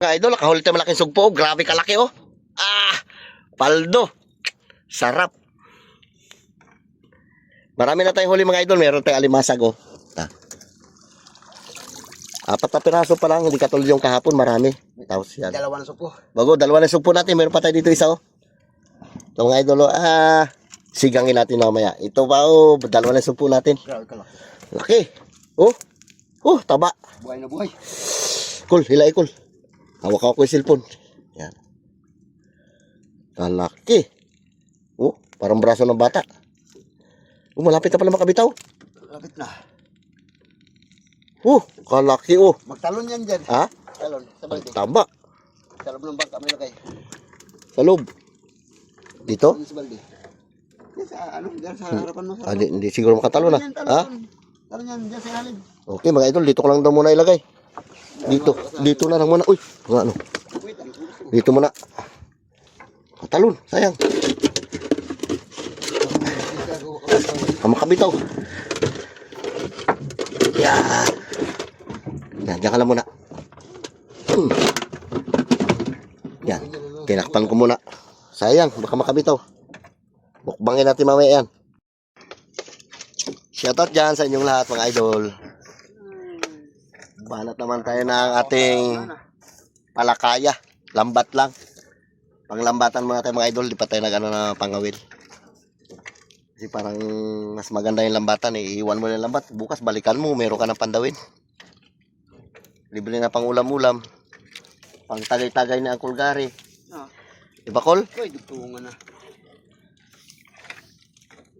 Mga idol, nakahuli tayo malaking sugpo. Grabe kalaki oh. Paldo. Sarap. Marami na tayong huli mga idol. Meron tayong alimasag oh. Apat na piraso pa lang. Hindi katulad yung kahapon. Marami. Tapos yan. Dalawa na sugpo. Bago, dalawa na sugpo natin. Meron pa tayo dito isa oh. Ito mga idol oh. Sigangin natin mamaya. Ito pa oh. Dalawa na sugpo natin. Grabe kalaki. Laki. Oh. Oh, taba. Buhay na buhay. Cool, hilay cool. Hawak ako yung cellphone. Yan. Kalaki. Oh, parang braso ng bata. Oh, malapit na pala makabitaw. Malapit na. Oh, kalaki oh. Magtalon yan dyan. Ha? Talon. Sa Ang balde. taba. Sa loob ng bangka may lagay. Sa loob. Dito? Sa balde. Yan sa ano, dyan sa harapan mo. Hindi siguro makatalo na. Ha? Talon yan, dyan sa ilalim. Okay mga idol, dito ko lang daw muna ilagay. Dito na lang muna. Uy, ano? Dito muna. Talon, sayang. Makabitaw. Yan. Yan, dyan ka lang muna. Yan, tinakpan ko muna. Sayang, baka makabitaw. Bukbangin natin mamaya yan. Shoutout dyan sa inyong lahat mga idol. Banat naman tayo ng ating palakaya. Lambat lang. Panglambatan muna tayo mga idol. Di pa tayo nag-ano na pangawil. Kasi parang mas maganda yung lambatan eh. Iiwan mo yung lambat. Bukas balikan mo. Meron ka ng pandawin. Libre na pang ulam-ulam. Pang tagay-tagay na ang kulgari. Diba Kol? Uy, dugtungan na.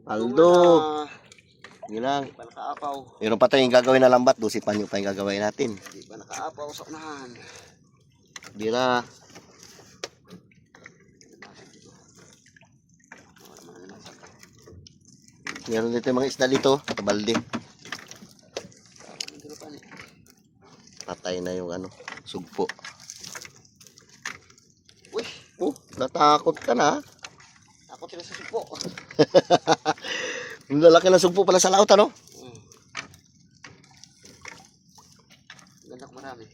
Aldo. Hindi lang. Di pa nakaapaw. Meron pa tayong gagawin na lambat. Dusipan nyo pa yung gagawin natin. Di pa nakaapaw sa unahan. Di na. Meron dito yung mga isda dito. Kabalde. Patay na yung ano. Sugpo. Uy, Oh, natakot ka na. takot sila sa sugpo. Yung lalaki ng sugpo pala sa laot ano? Ganda ko marami.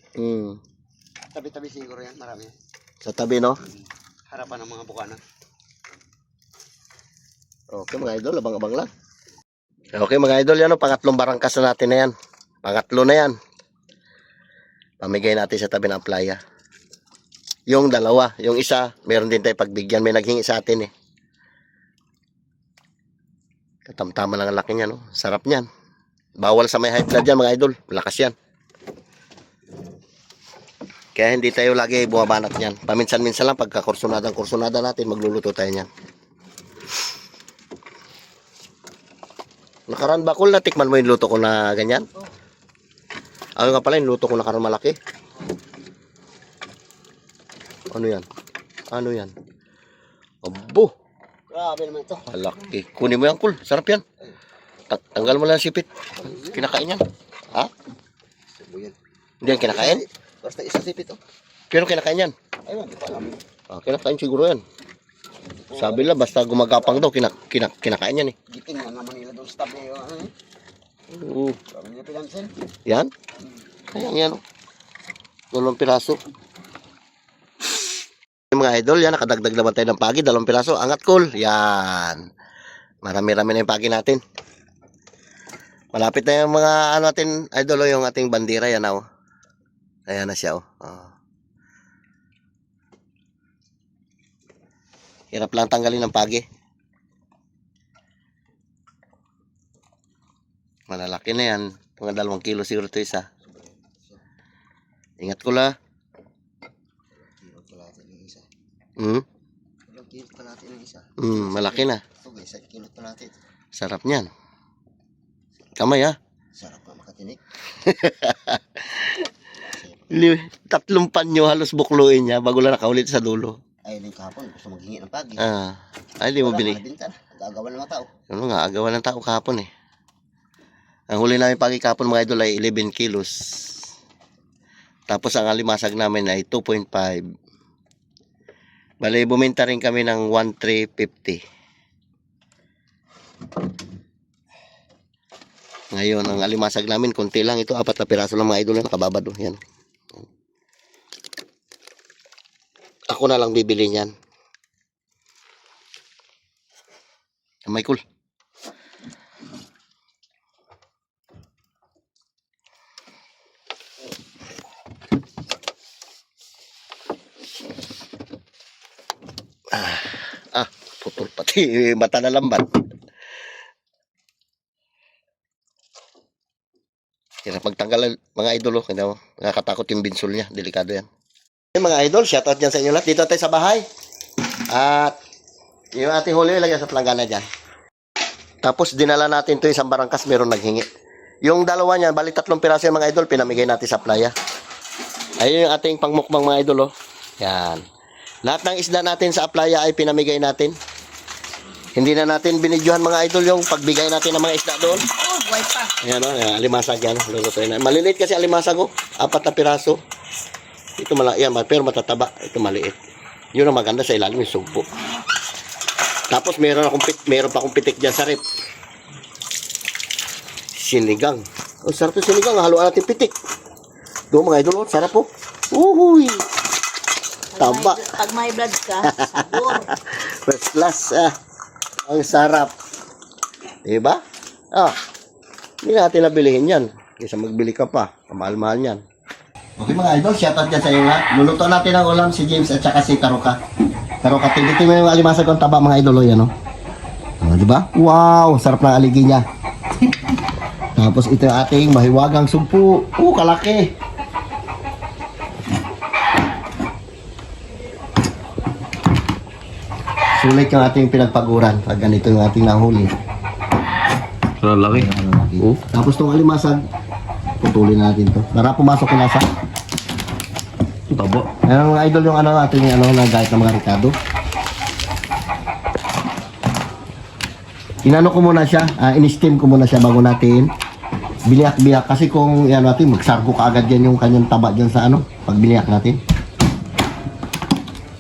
Tabi-tabi siguro yan, marami. Sa tabi no? Harapan ng mga bukana. Okay mga idol, abang-abang lang. Okay mga idol, yan o, pangatlong barangkas na natin na yan. Pangatlo na yan. Pamigay natin sa tabi ng playa. Yung dalawa, yung isa, meron din tayo pagbigyan. May naghingi sa atin eh. Katamtama lang ang laki niya, no? Sarap niyan. Bawal sa may high blood yan mga idol. Malakas yan. Kaya hindi tayo lagi bumabanat niyan. Paminsan-minsan lang pagka kursunada natin, magluluto tayo niyan. Nakaraan ba Kul, natikman mo yung luto ko na ganyan? Ako nga pala, yung luto ko nakaraan malaki. Ano yan? Ano yan? Abo! Grabe naman ito. Malaki. Kunin mo yan Kul, sarap yan. Tanggal mo lang sipit. Kinakain yan. Ha? Hindi yan kinakain? Basta isa sipit oh. Pero kinakain yan. Ayun, di pa alam. Kinakain siguro yan. Sabi lang, basta gumagapang daw, kinakain yan eh. Giting nga naman nila doon sa tabi. Ano eh. Oo. Grabe nila pinansin. Yan? Ayan yan. 2 piraso. Yung mga idol, yan, nakadagdag naman tayo ng pagi. 2 piraso. Angat Kul. Yan. Marami-rami na yung pagi natin. Malapit na yung mga, ano natin, idol, yung ating bandira. Yan, oh. Ayan na siya, oh. Hirap lang tanggalin ng pagi. Malalaki na yan. Mga 2 kilo siguro ito isa. Ingat ko la. Kilo kalahati ng isa. Kilo kalahati ng isa. Malaki na. Ito guys, kilo kalahati. Sarap niyan. Kamay ha. Sarap na makatinik. 3 panyo halos bukluin niya bago lang nakaulit sa dulo. Ay, din kahapon, gusto maghingi ng pagi. Ay, di mo bili. Gagawa ng mga tao. Ano nga, agawan ng tao kahapon eh. Ang huli namin pagi kahapon mga idol ay 11 kilos. Tapos ang alimasag namin ay 2.5. Bali, buminta rin kami ng 1,350. Ngayon, ang alimasag namin, konti lang ito. 4 na piraso lang mga idol na nakababad. Yan. Ako na lang bibili niyan. Michael. Putol pati mata na lambat. Hirap magtanggal mga idol. Nakakatakot yung binsol niya. Delikado yan. Mga idol, shoutout dyan sa inyo lahat. Dito tayo sa bahay. At yung ating huli, ilagay sa planggana dyan. Tapos dinala natin to isang barangkas, meron naghingi. Yung dalawa niya, balik 3 piraso yung mga idol, pinamigay natin sa playa. Ayun yung ating pangmukbang mga idol, oh. Yan. Lahat ng isda natin sa playa ay pinamigay natin. Hindi na natin binidyohan mga idol yung pagbigay natin ng mga isda doon. Oh, buhay pa. Ayan, oh, yan, alimasag yan. Lulutuin na. Maliliit kasi alimasag, oh. 4 na piraso. Ito malaki yan, pero matataba. Ito maliit. Yun ang maganda sa ilalim, yung sugpo. Tapos meron pa akong pitik dyan sa rep. Sinigang. Oh, sarap yung sinigang. Haluan natin pitik. Doon mga idol, oh, sarap po. Uhuy. Taba. Pag may blood ka, sabor. First class. Ang sarap. Diba? Hindi natin nabilihin yan. Kaysa magbili ka pa. Kamahal-mahal yan. Okay mga idol, shoutout dyan sa iyo lahat. Luluto natin ang ulam si James at saka si Taruka. Taruka, dito mo yung alimasag kong taba mga idol. Yan, oh. Diba? Wow, sarap ng aligi niya. Tapos ito yung ating mahiwagang sumpu. Kalaki. Sulit yung ating pinagpaguran pag ganito yung ating nahuli. Lalaki. Tapos itong alimasag, putulin natin to. Para pumasok yung nasa. Tabo. Ayan mga idol yung ating na gayat ng mga Ricardo. Inano ko muna siya, in-steam ko muna siya bago natin biniyak-biyak. Kasi kung yan natin, magsargo ka agad yan yung kanyang taba dyan sa pag biniyak natin.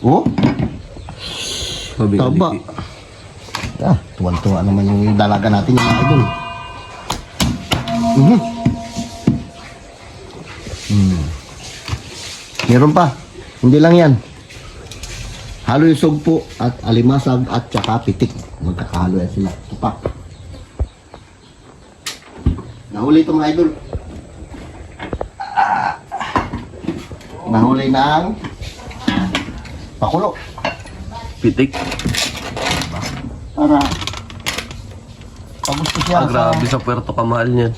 Oh, taba. Tuwan-tuwa naman yung dalaga natin yung mga idol. Meron pa. Hindi lang yan. Halo yung sugpo at alimasag at saka pitik. Magkakahalo yan sila. Tupak. Nahuli ito mga idol. Nahuli ng pakulo. Pitik. Para pagusto siya. Grabe sa Puerto kamahal niyan.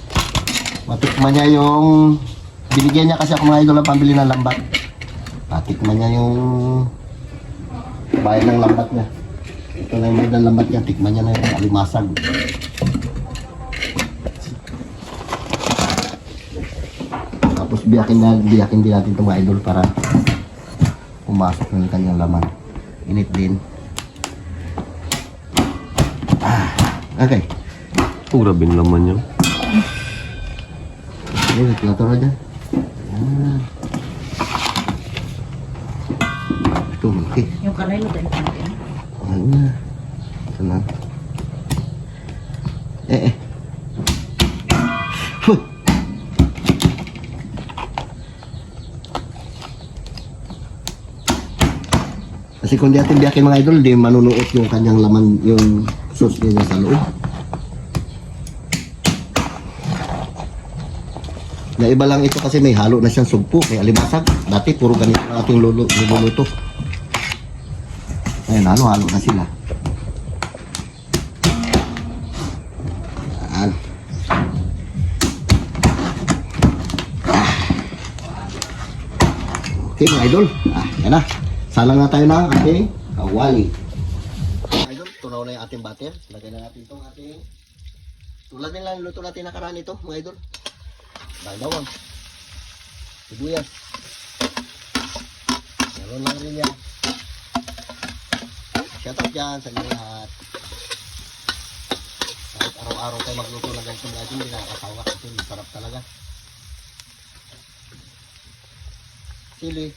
Matikman niya yung binigyan niya kasi ako mga idol ng pambili ng lambat. Matikman niya yung bayan ng lambat niya. Ito na yung bayan ng lambat niya. Tikman niya na yung alimasag. Tapos biyakin din natin itong mga idol para pumasok ng kanyang laman. Init din. Okay. Grabe naman yun. Ini plato aja. Itu oke. Yung kanay mo dahil natin. Tenang. Huh. Kasi kung di atin biyakin mga idol, di manunuot yung kanyang laman, yung sauce niya sa loob. Na iba lang ito kasi may halo na siyang sugpo, may alimasag. Dati puro ganito ang ating luluto. Ayan, halo na sila. Ayan. Okay mga idol, yan na. Salang na tayo ng ating kawali. Idol, tunaw na yung ating butter. Lagay na natin itong ating tulad nila luto natin nakaraan ito mga idol. Bawang, sibuyas, meron lang rin yan. Shout out dyan sa inyo lahat. Kahit araw-araw tayo magluto ng ganito mga idol, hindi nakakasawa kasi masarap talaga. Sili,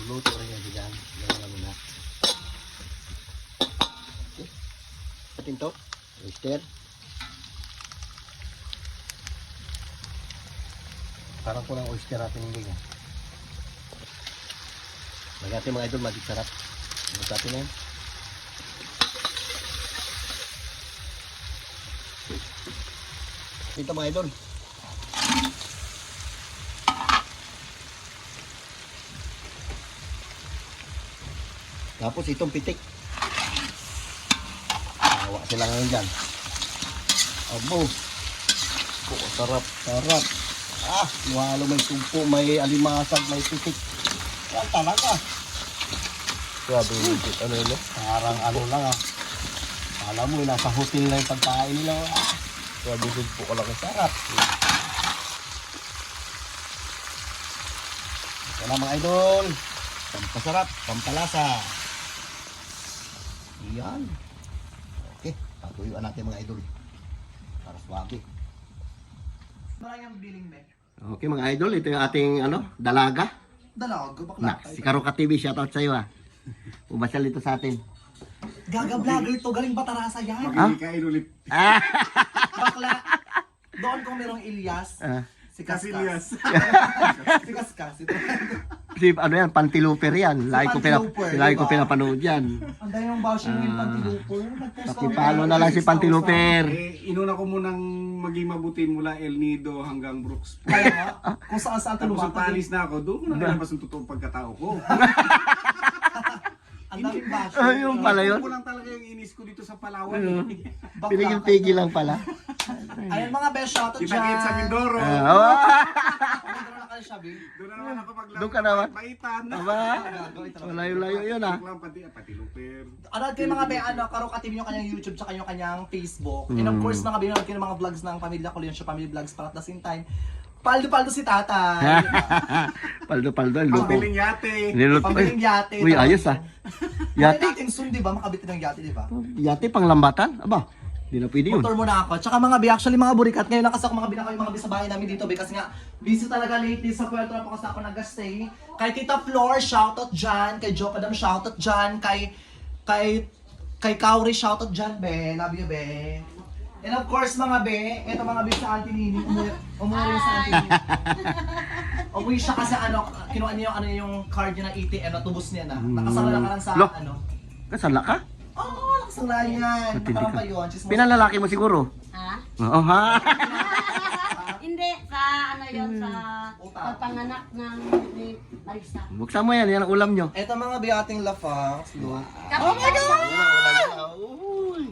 luluto rin yan dyan. Meron lang muna. Okay, atin to, oyster. Parang kulang oyster natin yung ganyan. Magati mga idol, maging sarap. Magati na yan. Ito mga idol. Tapos itong pitik. Tawa sila ngayon dyan. Abo. Oh, sarap, sarap. Ah, walo may sumpo, may alimasag, may pitik. Yan talaga. Grabe yung ano yun, no? Parang ano lang ah. Alam mo, nasa hotel na yung pagkain nila. Ah, Grabe yung po ka lang. sarap. Ito na mga idol. Pampasarap, pampalasa. Yan. Okay, patuyuan natin mga idol. Para swabe. Maraming biling me. Okay mga idol, ito yung ating ano, dalaga. Dalag, Na, bakla. si Karoka TV, shoutout sa iyo ah. Umasyal dito sa atin. Gaga-vlogger to, galing Batarasa yan. Ah? Ah, Bakla. Doon kung merong Ilyas, ah. si Kaskas. Si Kaskas. Ito. Si ano yan, Pantiluper yan. Pantiluper, Lagi ko diba? pinapanood yan. Ang dahil yung bashing yung Pantiluper. Pakipalo na lang si Pantiluper. Inuna ko munang maging mabuti mula El Nido hanggang Brooks. Kaya nga, kung saan saan ito Tapos nung lumakad. paalis na ako, doon ko na nalabas ang totoong pagkatao ko. Ang daming bashing. Ah, yung pala yun. Ko lang talaga yung inis ko dito sa Palawan. Bakla Pinigil-pigil lang pala. Ayan mga best, shoutout dyan. Kita-kit sa Mindoro. Ah, Mindoro na kayo, Shabi. Doon na naman ako paglaro. Doon ka naman. Baitan. aba, malayo-layo yun ah. Joke lang, pati Luper. Ano kayo mga be, ano, Karoka TV yung kanyang YouTube tsaka yung kanyang Facebook. And of course mga binunod kayo ng mga vlogs ng pamilya ko, yung family vlogs para at the same time. Paldo-paldo si tatay. Paldo-paldo, ang luto. Pambiling yate. Niluto. Pambiling yate. Uy, ayos ah. Yate? Yate? Natin soon, di ba? Makabitin ng yate, di ba? Yate pang lambatan? Aba, di na pwede yun. Motor muna ako. Tsaka mga be, actually mga burikat, ngayon nakasa ako mga binakaw yung mga be sa bahay namin dito, be, kasi nga, busy talaga lately sa Puerto Rico kasi ako nag-stay. Kay Tita Flor, shoutout dyan. Kay Joe Padam, shoutout dyan. Kay Kauri, shoutout dyan, be. Love you, be. And of course, mga be, eto mga be sa Auntie Nini, umuwi sa Auntie Nini. Umuwi siya kasi ano, kinuha niya yung card niya ng ATM, natubos niya na. Nakasala na lang sa Lo. ano. Kasala ka? Oo, nakasala yan. Matindi Parang ka. pa yun. Chismosa. Pinalalaki mo siguro? Ha? Oo ha? Hindi, sa ano yun, sa Utak. pagpanganak ng ni Marisa. Buksan mo yan, yan ang ulam nyo. Eto mga biyating lafangs, look. Oh my God! Uy!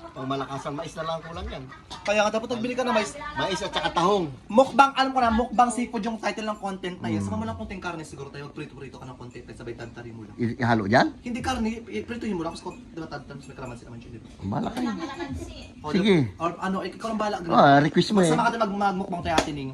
Pang malakasang mais na lang kulang yan. Kaya nga dapat nagbili ka na mais. Mais at saka tahong. Mukbang, alam ko na, mukbang seafood yung title ng content na yan. Sama mo lang konting karne siguro tayo, prito-prito ka ng konti, sabay tantarin mo lang. Ihalo dyan? Hindi karne, prituhin mo lang, kasi diba tantarin may kalamansi naman siya, diba? Bala kayo. O, Sige. diba? Or ano, ikaw lang bahala. Request mo eh. Sama ka din magmukbang tayo atining.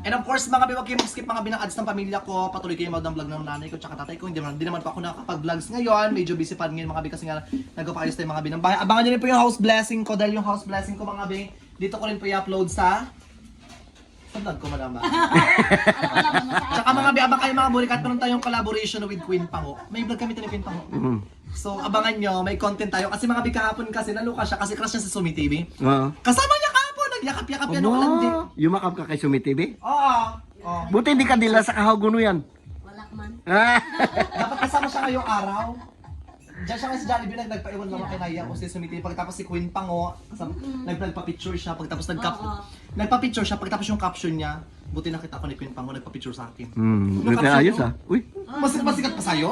And of course, mga huwag kayo mag-skip mga binang-ads ng pamilya ko. Patuloy kayo mag-vlog ng nanay ko tsaka tatay ko. Hindi naman pa ako nakakapag-vlogs ngayon. Medyo busy pa ngayon mga bi kasi nga nagpapaayos tayo mga binang bahay. Abangan nyo rin po yung house blessing ko dahil yung house blessing ko mga bi, dito ko rin po i-upload sa vlog ko malama. Tsaka mga bi, abang kayo mga burikat, meron tayong collaboration with Queen Pango. May vlog kami ito ni Queen Pango. So abangan nyo, may content tayo. Kasi mga bi kahapon kasi naluka siya kasi crush niya sa Sumi TV. Oo. Kasama niya kahapon, nagyakap-yakap yan ako lang din. Yumakap ka kay Sumi TV? Oo. Oh. Buti hindi ka dila sa kahaguno yan. Wala man. Ah. Dapat kasama siya ngayong araw. Diyan siya nga sa Jollibee, nagpaiwan naman kay Naya kung si Sumiti. Pagkatapos si Queen Pango, nagpa-picture siya. Pagkatapos nagpa-picture siya. Pagkatapos yung caption niya, buti nakita ko ni Queen Pango, nagpa-picture sa akin. Yung Buti caption ayos mo, ah. Uy. Masikat pa sa'yo?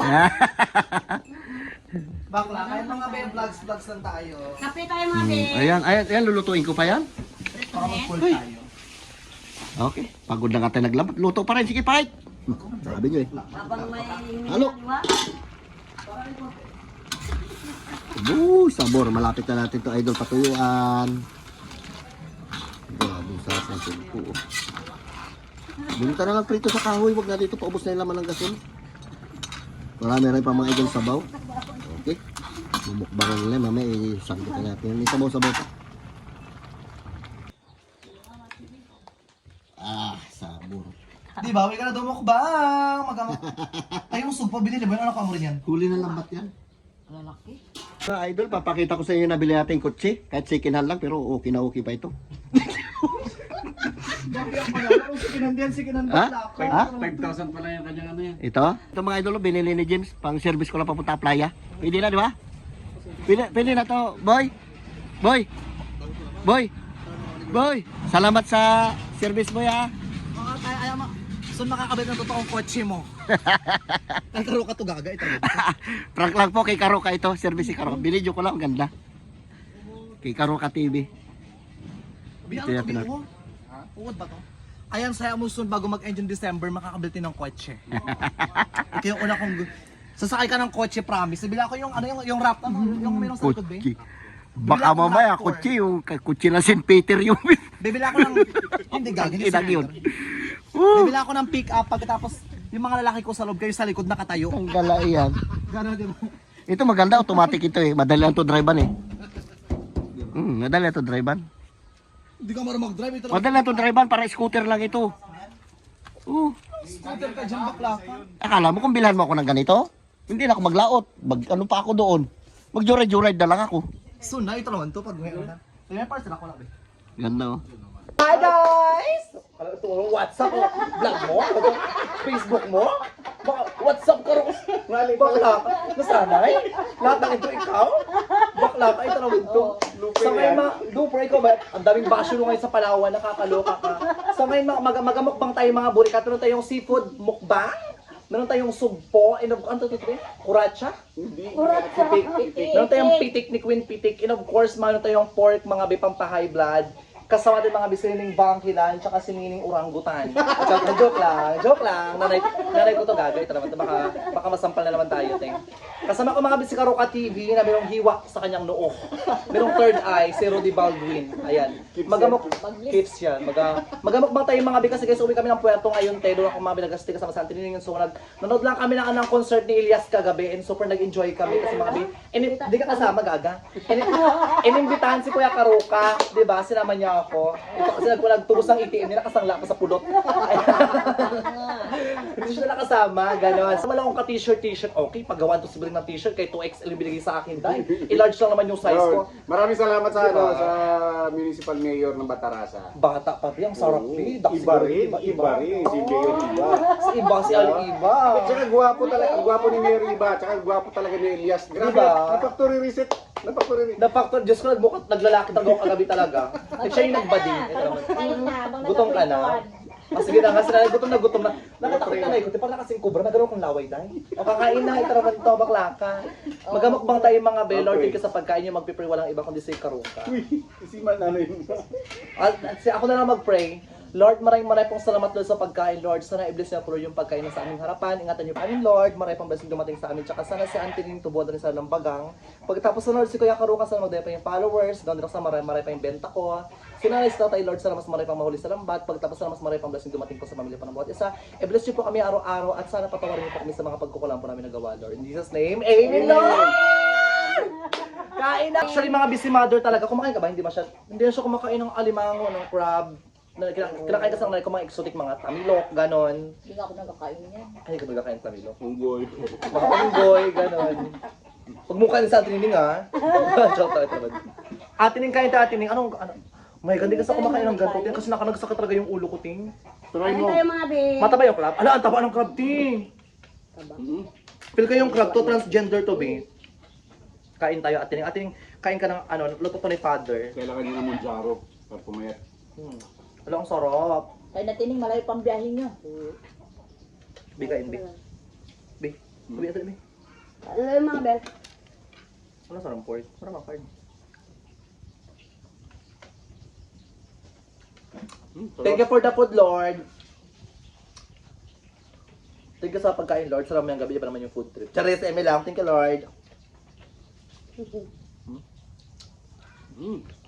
Bakla, kahit mga vlogs lang tayo. Kape tayo mga be. Ayan, lulutuin ko pa yan. Para mag-full tayo. Okay, pagod na nga tayo naglabat. Luto pa rin, sige fight. Sabi nyo eh. Habang may Halo. niliwa. Sabor. Malapit na natin to idol patuyuan. Grabe sa atin po. Bunta na lang prito sa kahoy. Huwag na dito paubos na yung laman ng gasol. Marami rin pa mga idol sabaw. Okay. Bumukbangan nila. Mamaya isanggutin natin. May sabaw-sabaw pa. Sabor. Di ba? Huwag ka na dumukbang. Tayo yung sugpo, binili ba? Ano ka mo rin yan? Huli na lambat yan. Lalaki. Idol, papakita ko sa inyo nabili natin kotse. Kahit second hand lang, pero okay na okay pa ito. Ha? Ha? 5,000 pala yung kanyang ano yan. Ito? Ito mga idol, binili ni James. Pang service ko lang papunta playa. Pwede na, di ba? Pwede na to, boy. Boy. Boy. Boy. Salamat sa service mo, ya. Ayaw mo. So makakabit ng totoong kotse mo. Ang karo ka to gaga ito. Prank lang po kay Karoka ito. Service si Karoka. Binidyo ko lang, ang ganda. Kay Karoka TV. Biyan Ito ko yung pinag- mo. Uwad ba to? Ayan saya mo soon bago mag-end yung December makakabit din ng kotse. Ito yung una kong sasakay ka ng kotse, promise. Nabila ko yung ano yung rap yung mayroong sa likod ba? Kutsi. Baka mamaya, kutsi yung kutsi na St. Peter yung Bibila ko ng hindi gagawin Idag yun. Bibila ko ng pick up pagkatapos yung mga lalaki ko sa loob kayo sa likod nakatayo. Ang gala yan. Gano'n di ba? Ito maganda, automatic ito eh. Madali lang to drivean eh. Madali lang to drivean. Hindi ka marunong mag-drive ito. Madali lang to drivean, para scooter lang ito. Scooter ka dyan bakla ka. Akala mo kung bilhan mo ako ng ganito? Hindi na ako maglaot. Ano pa ako doon? Mag-joyride na lang ako. Soon na, ito naman to pag ngayon na. May parts na ako lang. Ganda oh. Hi guys! Ito ang WhatsApp mo, vlog mo, Facebook mo, WhatsApp ka rin. Bakla ka, nasanay? Lahat ng ito ikaw? Bakla ka, ito naman ito. Sa ngayon duper ikaw ba? Ang daming basyo ngayon sa Palawan, nakakaloka ka. Sa ngayon magamukbang tayo mga burikat, meron tayong seafood mukbang. Meron tayong sugpo, ano to ito? Kuracha? Hindi. Meron tayong pitik ni Queen Pitik. And of course, meron tayong pork, mga bipang pa high blood. Kasama din mga bisining bangkilan, tsaka sinining orangutan. Joke lang. Nanay ko to gagawin. Ito naman, baka masampal na naman tayo, ting. Kasama ko mga bisi Karoka TV na mayroong hiwak sa kanyang noo. Mayroong third eye, si Rudy Baldwin. Ayan. Magamok, kids yan. Magamok bang tayo mga bi kasi guys, uwi kami ng Puerto ngayon, Tedo. Ako mga binagasti kasama sa Antininin yung so nanood lang kami ng concert ni Elias kagabi and super nag-enjoy kami kasi mga bi. Hindi ka kasama, gaga. Inimbitahan si Kuya Karoka, di ba? Sinama niya ako. Ito kasi nagtubos ng ATM niya, nakasangla pa sa pulot. Hindi siya nakasama, gano'n. Sama lang akong ka-t-shirt. Okay, paggawan to si ng t-shirt, kay 2XL yung binigay sa akin, dahil i-large lang naman yung size ko. Maraming salamat sa Diba? sa Municipal Mayor ng Batarasa. Bata pa rin, ang sarap rin. Iba rin, si Mayor Iba. Si Ali Iba. Tsaka gwapo talaga, ang gwapo ni Mayor Iba, tsaka gwapo talaga ni Elias. Grabe, Diba? na-factory reset. Na-factor, Diyos ko, naglalaki talaga ako kagabi talaga. At siya yung nagbading. Ito naman. Gutom ka na. Sige na nga, sila gutom na. Nakatakot ka na ikot. Parang nakasing kubra, nagano'n kong laway dahil. O kakain na, ito naman ito, bakla ka. Magamukbang tayo mga belor, thank you sa pagkain nyo, mag-pray walang iba kundi si Karoka. Uy, si ano yun. Ako na lang mag-pray. Lord, maraming pong salamat Lord sa pagkain, Lord. Sana i-bless niya po yung pagkain na sa aming harapan. Ingatan niyo pa amin, Lord. Maraming pong blessing dumating sa amin. Tsaka sana si Auntie Ning tubodan sa lambagang. Pagkatapos sa Lord, si Kuya Karuka, sana magdaya pa yung followers. Gawin din ako sa marami pa yung benta ko. Sinanay sa tayo, Lord, sana mas marami pang mahuli sa lambat. Pagkatapos sana mas marami pang blessing dumating po sa pamilya pa ng bawat isa. I-bless niyo po kami araw-araw at sana patawarin niyo po kami sa mga pagkukulang po namin nagawa, Lord. In Jesus' name, Amen, Lord! Kain na! Actually, mga busy mother talaga. Kumakain ka ba? Hindi na siya kumakain ng alimango, ng crab. Kinakain kasi ng mga exotic mga tamilok, ganon. Hindi nga ako nagkakain yan. Ay, hindi ka nagkakain ng tamilok. Unggoy. Mga unggoy, ganon. Huwag mo kain sa atining ha. Joke tayo naman. Atining kain tayo, atining. Ano? May hindi kasi ako kumakain ng ganito. Kasi nakanagsakit talaga yung ulo ko, ting. Try Ano mo. tayo mga be? Mataba yung crab? Ala, ang taba ng crab, ting. Feel ko yung crab to, transgender to, be. Kain tayo, atining. Atining, kain ka ng luto to ni father. Kailangan niya ng Monjaro para pumayat. Ala, ang sarap. Kaya natining malayo pang biyahe nyo. Bigain, be. Be. Be, ito, be. Ano yung mga be? Wala sarang pork. Wala mga card. Thank you for the food, Lord. Thank you sa pagkain, Lord. Sarap mo yung gabi, di ba naman yung food trip. Charis, Eme lang. Thank you, Lord.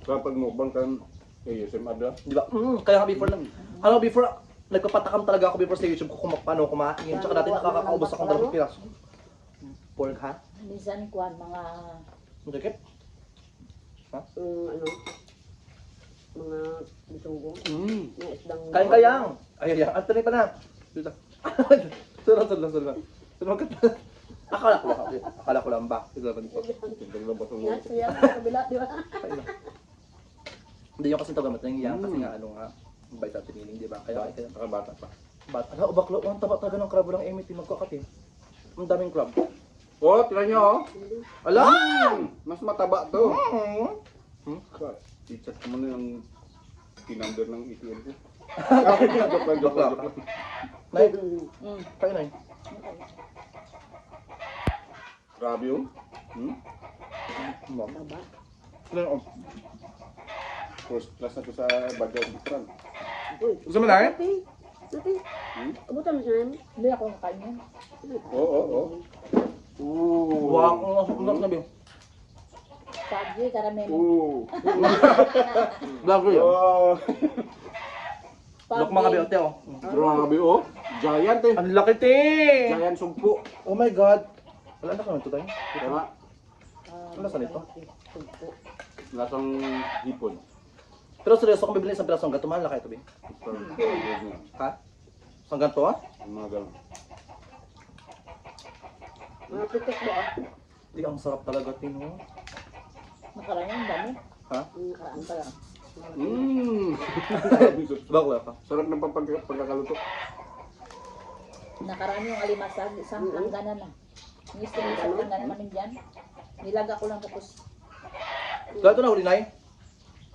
Kapag mukbang kan, ASM ada. Di ba? Kaya nga before, nagpapatakam talaga ako before sa YouTube ko kung paano kumain. Tsaka dati nakakakaubos akong 2 piraso. Pork, ha? Minsan kuhan mga Ang sakit? ano mga bitunggo. Mga isdang Kain kayang. Ay, at tuloy pa na. Dito. Sunod. Akala ko lang ba? Ito naman ito. Yan, siya sa kabila, di ba? Hindi yung kasi ito gamit ng iyang kasi nga ano nga. Bay sa tiniling, di ba? Kaya kaya. Nakabata pa. Bat, ano, baklo, ang taba talaga ng crab, walang emit, magkakatin. Ang daming crab. Oh, tira nyo oh. Ala! Mas mataba to. Hmm? I-chat ko muna yung number ng ATM ko. Joke lang. Nay, kayo nay. Grabe yun. Ano, First class na to sa Baguio Restaurant. gusto mo nay? Abutan mo siya namin. Hindi ako nakain yan. Oo. Wow, ang sabi. Pagi, karamelo. Vlog yun. Pagi. Look mga biote oh. Grabe oh. Giant eh. Ang laki te! Giant sugpo. Oh my god. Wala na kami ito tayo. Tama. Ano sa nito? Lasang hipon. Pero seryoso kung bibili isang pirasong gato, mahal na kayo ito, Bing. Ha? Isang ganito ah? Mga ganun. Mga pitik mo ah. Di, ang sarap talaga, Tino. Nakaraan yung dami. Ha? Nakaraan pa lang. Bakla ka. Sarap ng pagkakaluto. Nakaraan yung alimasag, isang langganan na. Gusto mo isang langganan namin dyan. Nilaga ko lang tapos Gato na huli, Nay?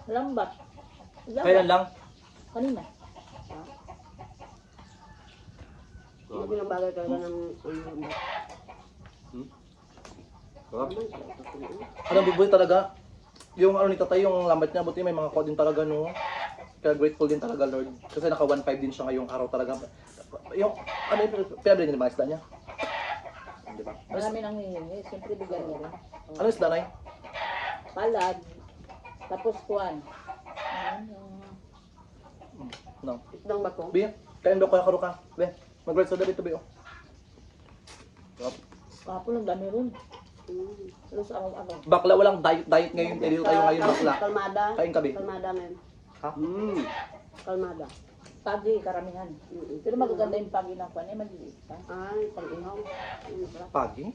lambat. Kailan lang? Kanina. Hindi ng bagay talaga ng Sarap. Anong bigboy talaga? Yung ano ni tatay, yung lambat niya, buti may mga ko din talaga, no? Kaya grateful din talaga, Lord. Kasi naka 1.5 din siya ngayong araw talaga. Yung, ano yung pinabili niya mga isda niya? Di ba? Marami nang hihingi. Siyempre bigyan niya rin. Ano isda, Nay? Palad. Tapos kuwan. No. isdang bato. Bi, kain daw kaya karo ka. Be, mag-rice sa dabi ito, Bi, oh. Kapon ang dami rin. Terus ano. Bakla, walang diet ngayon. Dito tayo ngayon, bakla. Kalmada. Kain ka, Bi. Kalmada ngayon. Kalmada. Pagi, karamihan. Pero magaganda yung pagi ng kuwan. Maliliit pa. Ay, pag-ihaw. Masarap. Pagi?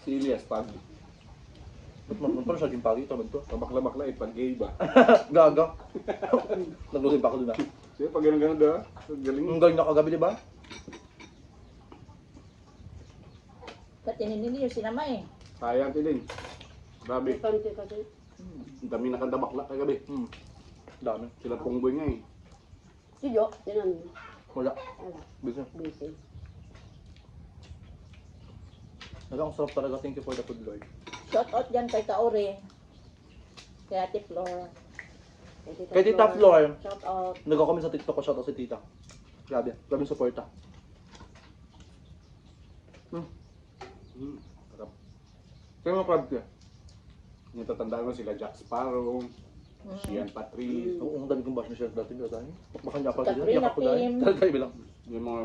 Si Elias pag. Ba't magpunta siya yung pagi? Ito, ito. Kabakla-bakla eh, pag-gay ba? Gaga. Naglusin pa ako dun, ah. Sige, pag ganun-ganun da. Galing. Ang galing na kagabi, di ba? Ba't ininili yung sinama eh. Sayang din. Grabe. Kanti kasi. Ang dami nakandabakla kagabi. Dami. Sila pungboy nga eh. Si Jo, yan ang Wala. wala. Bisa. Busy. Ang sarap talaga. Thank you for the food, Lord. Shout out dyan kay Kaori. Kay Ate Flor. Kay Tita Flor, Shout out. nag-comment sa TikTok ko, shoutout si Tita. Grabe. Grabe yung suporta. Sarap. Kaya mga crab ka. Yung tatandaan ko sila Jack Sparrow, Sian Patrice, Oo, ang dami kong bash na siya dati. Baka niya pa sila. Katrina Iyak ako dahil. Kim. Talaga bilang. yung mga,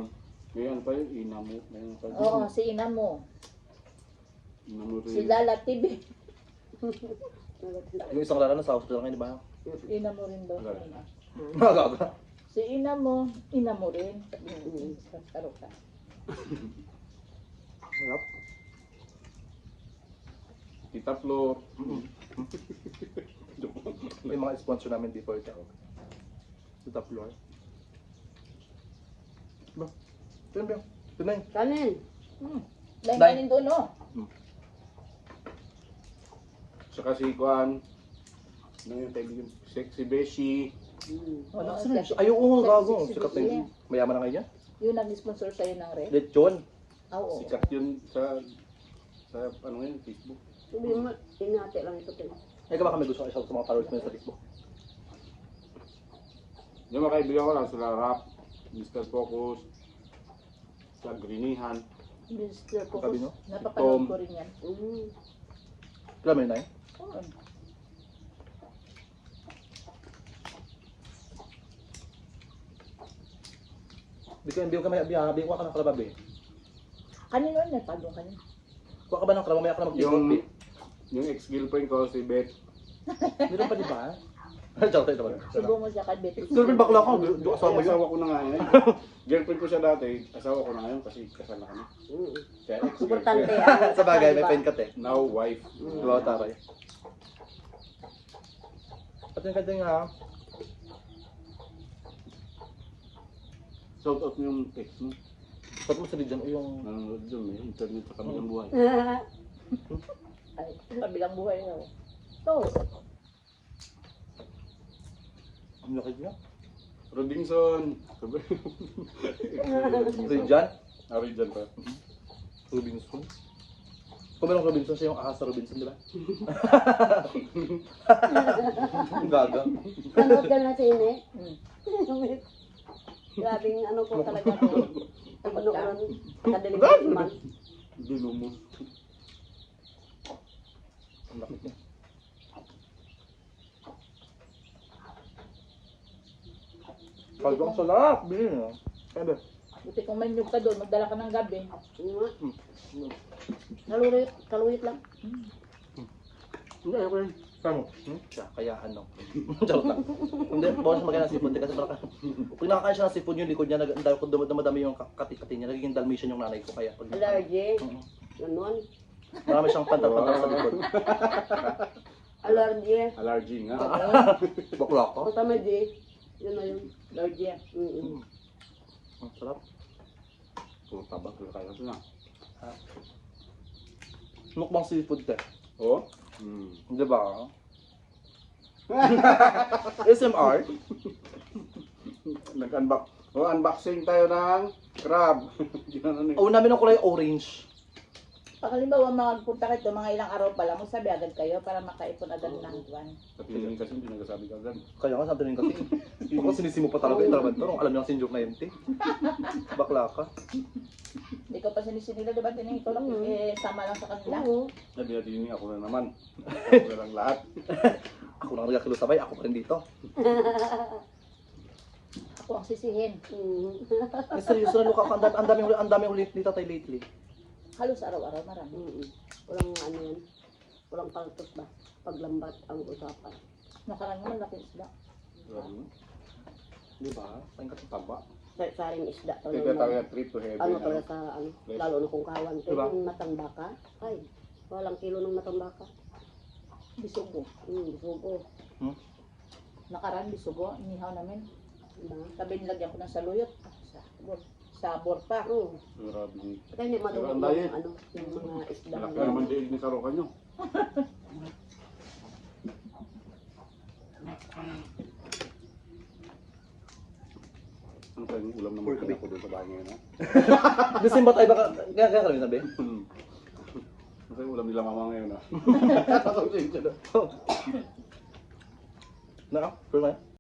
ngayon pa yun, Inamo, ngayon pa yun. Oo, si ina mo. Inamo rin. Si Lala TV. Yung isang lala na sa hospital ngayon, di ba? Ina mo rin daw. Lala. Magaga. Si ina mo rin. Karo ka. Sarap. Tita Flor. May mga sponsor namin before ito. Sa top floor. Ba? Ito ba? Ito na yun. Kanin. Dahil Dahil- kanin doon, no? Saka si Kwan, ano yung kaibigan? Sexy Beshi. Ano kasi na? Ay, oo, gago. Sikat na yun. Mayaman na ngayon yan. Yung nag-sponsor sa'yo ng red. Lechon. Oo. Sikat yun sa ano ngayon, Facebook. Sabi mo, inate lang ito. Ay, ka baka may gusto ka isa sa mga followers mo yun sa Facebook. Yung mga kaibigan ko lang, sila Rap, Mr. Focus, sa Greenihan. Mr. Sabi Focus. nyo? Napapanood ko rin yan. Kailan mo yun, Nay? Oo. Bigyan ka may abiyabi. Kuha ka ng kalababi. Kanin nun, nagpagong kanin. Kuha ka ba ng kalababi? Maya ka na mag-tiktok. Yung ex-girlfriend ko, si Beth. Meron pa di ba? Chow tayo naman. Subo mo siya kay Betty. Pero may bakla ka. Di asawa mo yun. Asawa ko na nga yun. Girlfriend ko siya dati, asawa ko na ngayon kasi kasal na kami. Kaya Importante ex-girlfriend. yan. Sa bagay, may pen ka te. Now wife. Diba taray? Kating-kating ha. Shout out mo yung ex mo. Ba't mo sabi dyan? O yung... Nanonood dyan, may internet sa kabilang buhay. Ay, kabilang buhay na. Ito. Ang laki niya. Robinson! Ridjan? Ari dyan pa. Robinson? Kung merong Robinson, siya yung ahas sa Robinson, di ba? Ang gaga. Nanood ka na sine? Grabing ano ko talaga ko. Panood kadalimutan man. Dinumos. Ang laki niya. Kaldo ang sarap. Bilhin na. Sabi. Buti kung may nyug ka doon, magdala ka ng gabi. Kaluyit lang. Hindi, ayoko yun. Kamo? Siya, kaya ano. Charot lang. Hindi, bawal siya magkaya ng sipon. Kasi parang, pag nakakain siya ng sipon yung likod niya, dumadami yung kati-kati niya. Nagiging Dalmatian yung nanay ko. Kaya pag Allergy. Oo. Ganon. Marami siyang pantal-pantal sa likod. Allergy. Allergy nga. Bakla ko. Kung tama di, yun na yun. Allergy. Ang sarap. Puro tabak, kaya ito na. Mukbang seafood te. Oh? Di ba? SMR. Unboxing tayo ng crab. Ginano O namin ang kulay orange. Pag halimbawa magpunta kayo, mga ilang araw pa lang, magsabi agad kayo para makaipon agad ng buwan. Sa tingin kasi hindi nagsasabi ka agad. Kaya nga, sabi rin kasi. Baka sinisimo pa talaga yung trabantor. Alam niyo ang sinjok na yun, te. Bakla ka. Hindi ko pa sinisinila, diba? Tining ikaw lang, sama lang sa kanila. Oo. Sabi natin yun, ako na naman. Ako na lang lahat. Ako lang nagkakilo sabay, ako pa rin dito. Ako ang sisihin. Eh, seryoso na, Luka, ang daming ulit dito tayo lately. Halos araw-araw, marami. Walang ano yan. Walang paltos ba? Paglambat ang usapan. Nakaraan mo, laki isda. Grabe mo. Di ba? Saan ka taba? Saring isda. Ito tayo trip to heaven. Ano talaga sa ano, lalo na kung kawan. Pero Diba? yung matambaka, ay, walang kilo ng matambaka. Bisugo. Sugo. Nakaraan, bisugo. Inihaw namin. Diba? Sabi nilagyan ko ng saluyot. Sabor pa. Oo. Grabe ni. Kaya hindi madugong Ang diet. yung ano, yung mga isda. Malaki naman diig ni Karoka nyo. Ano kaya yung ulam na magkina ko doon sa bahay ngayon, ha? Gusto ba tayo baka... Kaya kami sabi? Ano kaya yung ulam nila mama ngayon, ha? Na? Pero